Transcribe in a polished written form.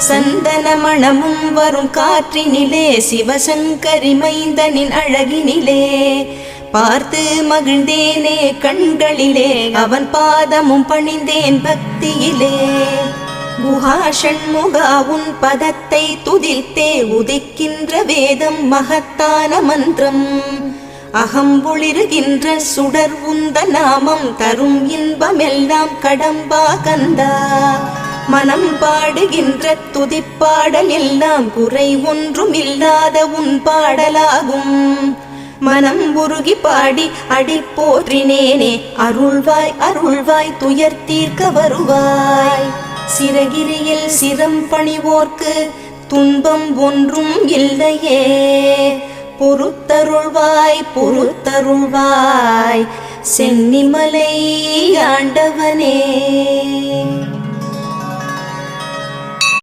சந்தன மணமும் வரும் காற்றினிலே சிவசங்கரி மைந்தனின் அழகினிலே பார்த்து மகிழ்ந்தேனே கண்களிலே அவன் பாதமும் பணிந்தேன் பக்தியிலே குஹா ஷண்முகா உன் பதத்தை துதித்தே உதிக்கின்ற வேதம் மகத்தான மந்திரம் அகம்பொளிருகின்ற சுடர் உந்த நாமம் தரும் இன்பமெல்லாம் கடம்பா கந்தா மனம் பாடுகின்ற துதிப்பாடல் எல்லாம் குறை ஒன்றும் இல்லாத உன் பாடலாகும் மனம் உருகி பாடி அடி போற்றினேனே அருள்வாய் அருள்வாய் துயர் தீர்க்க வருவாய் சிறகிரியில் சிரம் பணிவோர்க்கு துன்பம் ஒன்றும் இல்லையே பொறுத்தருள்வாய் பொறுத்தருள்வாய் சென்னிமலை ஆண்டவனே.